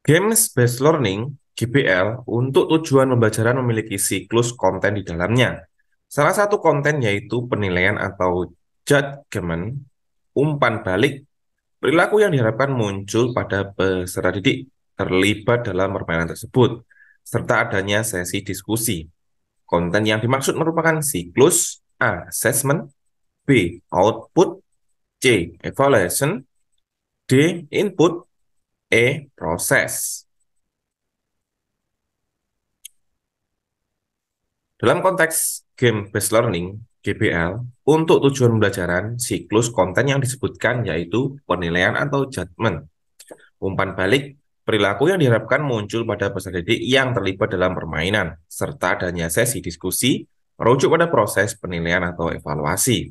Games-based learning (GBL) untuk tujuan pembelajaran memiliki siklus konten di dalamnya. Salah satu konten yaitu penilaian atau judgement, umpan balik, perilaku yang diharapkan muncul pada peserta didik terlibat dalam permainan tersebut, serta adanya sesi diskusi. Konten yang dimaksud merupakan siklus A. Assessment, B. Output, C. Evaluation, D. Input, E. Proses. Dalam konteks game-based learning, GBL, untuk tujuan pembelajaran, siklus konten yang disebutkan yaitu penilaian atau judgement, umpan balik, perilaku yang diharapkan muncul pada peserta didik yang terlibat dalam permainan, serta adanya sesi diskusi, merujuk pada proses penilaian atau evaluasi.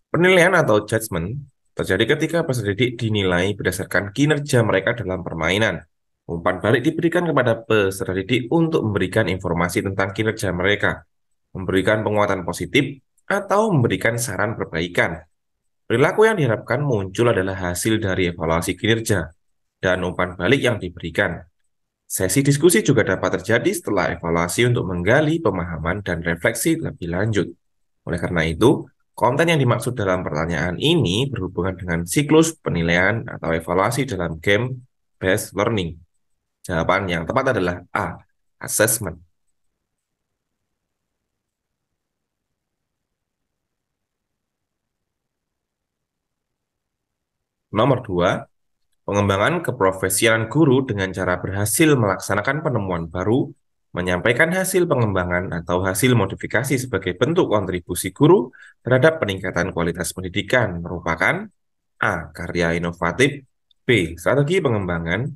Penilaian atau judgement terjadi ketika peserta didik dinilai berdasarkan kinerja mereka dalam permainan. Umpan balik diberikan kepada peserta didik untuk memberikan informasi tentang kinerja mereka, memberikan penguatan positif, atau memberikan saran perbaikan. Perilaku yang diharapkan muncul adalah hasil dari evaluasi kinerja dan umpan balik yang diberikan. Sesi diskusi juga dapat terjadi setelah evaluasi untuk menggali pemahaman dan refleksi lebih lanjut. Oleh karena itu, konten yang dimaksud dalam pertanyaan ini berhubungan dengan siklus penilaian atau evaluasi dalam game-based learning. Jawaban yang tepat adalah A. Assessment. Nomor 2, pengembangan keprofesialan guru dengan cara berhasil melaksanakan penemuan baru, menyampaikan hasil pengembangan atau hasil modifikasi sebagai bentuk kontribusi guru terhadap peningkatan kualitas pendidikan merupakan A. Karya inovatif, B. Strategi pengembangan,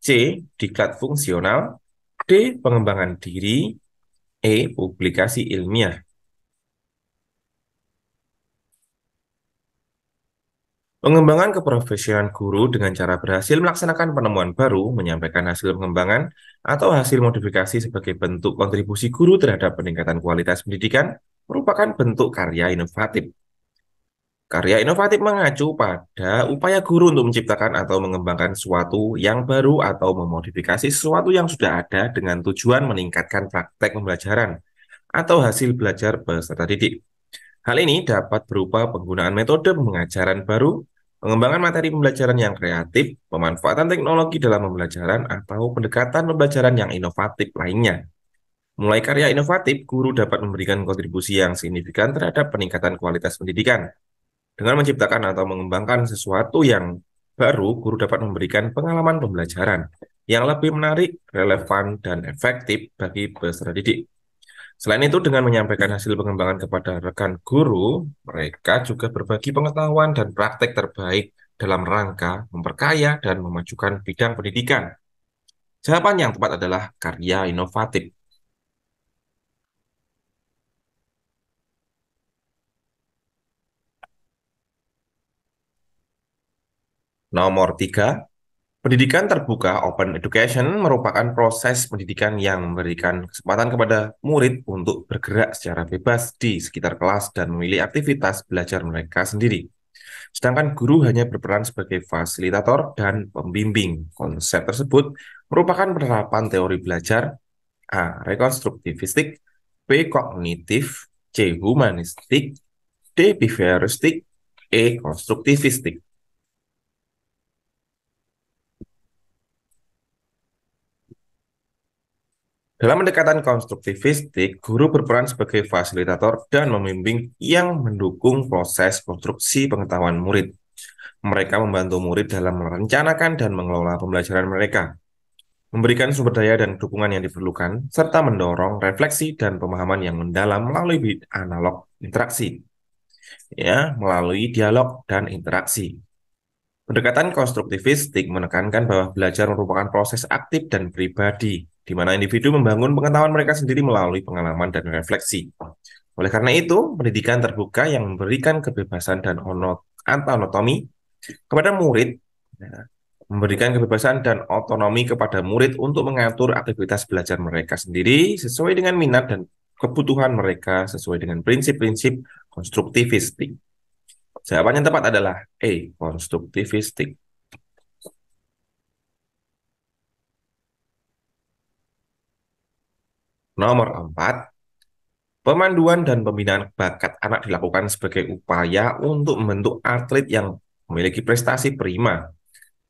C. Diklat fungsional, D. Pengembangan diri, E. Publikasi ilmiah. Pengembangan keprofesialan guru dengan cara berhasil melaksanakan penemuan baru, menyampaikan hasil pengembangan, atau hasil modifikasi sebagai bentuk kontribusi guru terhadap peningkatan kualitas pendidikan merupakan bentuk karya inovatif. Karya inovatif mengacu pada upaya guru untuk menciptakan atau mengembangkan sesuatu yang baru atau memodifikasi sesuatu yang sudah ada dengan tujuan meningkatkan praktek pembelajaran atau hasil belajar peserta didik. Hal ini dapat berupa penggunaan metode pengajaran baru, pengembangan materi pembelajaran yang kreatif, pemanfaatan teknologi dalam pembelajaran, atau pendekatan pembelajaran yang inovatif lainnya. Mulai karya inovatif, guru dapat memberikan kontribusi yang signifikan terhadap peningkatan kualitas pendidikan. Dengan menciptakan atau mengembangkan sesuatu yang baru, guru dapat memberikan pengalaman pembelajaran yang lebih menarik, relevan, dan efektif bagi peserta didik. Selain itu, dengan menyampaikan hasil pengembangan kepada rekan guru, mereka juga berbagi pengetahuan dan praktek terbaik dalam rangka memperkaya dan memajukan bidang pendidikan. Jawaban yang tepat adalah karya inovatif. Nomor 3, pendidikan terbuka (open education) merupakan proses pendidikan yang memberikan kesempatan kepada murid untuk bergerak secara bebas di sekitar kelas dan memilih aktivitas belajar mereka sendiri. Sedangkan guru hanya berperan sebagai fasilitator dan pembimbing. Konsep tersebut merupakan penerapan teori belajar A. Rekonstruktivistik, B. Kognitif, C. Humanistik, D. Behavioristik, E. Konstruktivistik. Dalam pendekatan konstruktivistik, guru berperan sebagai fasilitator dan membimbing yang mendukung proses konstruksi pengetahuan murid. Mereka membantu murid dalam merencanakan dan mengelola pembelajaran mereka, memberikan sumber daya dan dukungan yang diperlukan, serta mendorong refleksi dan pemahaman yang mendalam melalui analog interaksi, melalui dialog dan interaksi. Pendekatan konstruktivistik menekankan bahwa belajar merupakan proses aktif dan pribadi, di mana individu membangun pengetahuan mereka sendiri melalui pengalaman dan refleksi. Oleh karena itu, pendidikan terbuka yang memberikan kebebasan dan otonomi kepada murid, memberikan kebebasan dan otonomi kepada murid untuk mengatur aktivitas belajar mereka sendiri sesuai dengan minat dan kebutuhan mereka sesuai dengan prinsip-prinsip konstruktivistik. Jawaban yang tepat adalah E. Konstruktivistik. Nomor 4, pemanduan dan pembinaan bakat anak dilakukan sebagai upaya untuk membentuk atlet yang memiliki prestasi prima.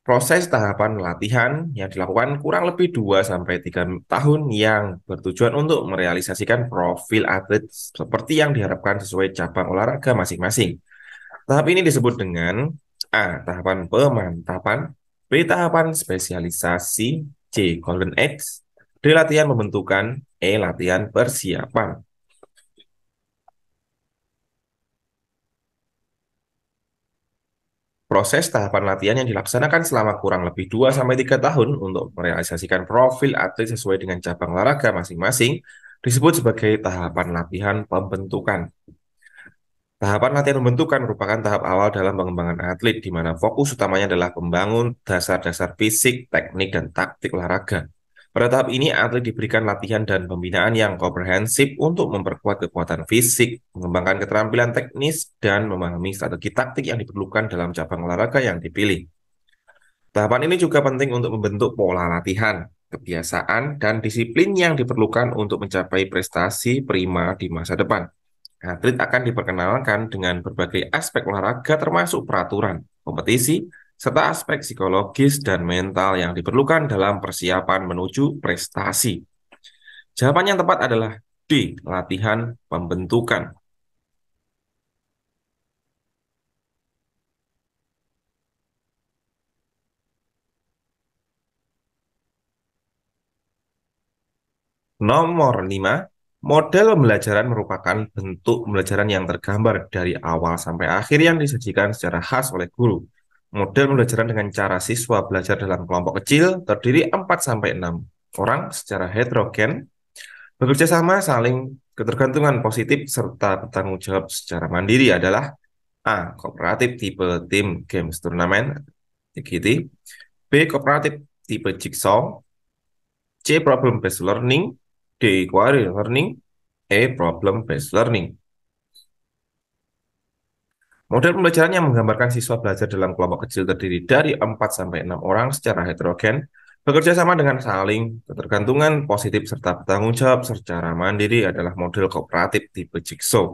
Proses tahapan latihan yang dilakukan kurang lebih 2 sampai 3 tahun yang bertujuan untuk merealisasikan profil atlet seperti yang diharapkan sesuai cabang olahraga masing-masing. Tahap ini disebut dengan A. Tahapan pemantapan, B. Tahapan spesialisasi, C. Golden Eggs, D. Latihan pembentukan, E. Latihan persiapan. Proses tahapan latihan yang dilaksanakan selama kurang lebih 2 sampai 3 tahun untuk merealisasikan profil atlet sesuai dengan cabang olahraga masing-masing disebut sebagai tahapan latihan pembentukan. Tahapan latihan pembentukan merupakan tahap awal dalam pengembangan atlet, di mana fokus utamanya adalah membangun dasar-dasar fisik, teknik, dan taktik olahraga. Pada tahap ini, atlet diberikan latihan dan pembinaan yang komprehensif untuk memperkuat kekuatan fisik, mengembangkan keterampilan teknis, dan memahami strategi taktik yang diperlukan dalam cabang olahraga yang dipilih. Tahapan ini juga penting untuk membentuk pola latihan, kebiasaan, dan disiplin yang diperlukan untuk mencapai prestasi prima di masa depan. Atlet akan diperkenalkan dengan berbagai aspek olahraga termasuk peraturan, kompetisi, serta aspek psikologis dan mental yang diperlukan dalam persiapan menuju prestasi. Jawaban yang tepat adalah D. Latihan pembentukan. Nomor 5, model pembelajaran merupakan bentuk pembelajaran yang tergambar dari awal sampai akhir yang disajikan secara khas oleh guru. Model pembelajaran dengan cara siswa belajar dalam kelompok kecil terdiri 4 sampai 6 orang secara heterogen, bekerja sama, saling ketergantungan positif, serta bertanggung jawab secara mandiri adalah A. Kooperatif tipe tim games turnamen, TGT, B. Kooperatif tipe jigsaw, C. Problem based learning, D. Query learning, E. Problem based learning. Model pembelajaran yang menggambarkan siswa belajar dalam kelompok kecil terdiri dari 4 sampai 6 orang secara heterogen, bekerja sama dengan saling ketergantungan positif serta bertanggung jawab secara mandiri adalah model kooperatif tipe jigsaw.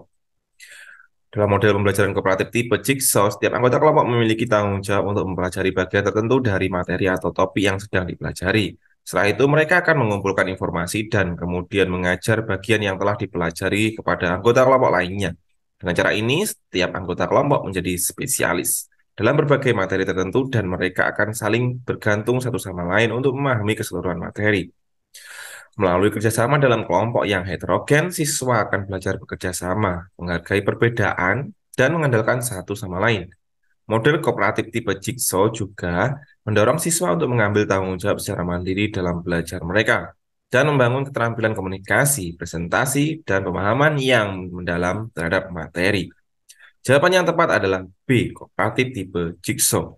Dalam model pembelajaran kooperatif tipe jigsaw, setiap anggota kelompok memiliki tanggung jawab untuk mempelajari bagian tertentu dari materi atau topik yang sedang dipelajari. Setelah itu, mereka akan mengumpulkan informasi dan kemudian mengajar bagian yang telah dipelajari kepada anggota kelompok lainnya. Dengan cara ini, setiap anggota kelompok menjadi spesialis dalam berbagai materi tertentu dan mereka akan saling bergantung satu sama lain untuk memahami keseluruhan materi. Melalui kerjasama dalam kelompok yang heterogen, siswa akan belajar bekerja sama, menghargai perbedaan, dan mengandalkan satu sama lain. Model kooperatif tipe jigsaw juga mendorong siswa untuk mengambil tanggung jawab secara mandiri dalam belajar mereka, dan membangun keterampilan komunikasi, presentasi, dan pemahaman yang mendalam terhadap materi. Jawaban yang tepat adalah B, kooperatif tipe jigsaw.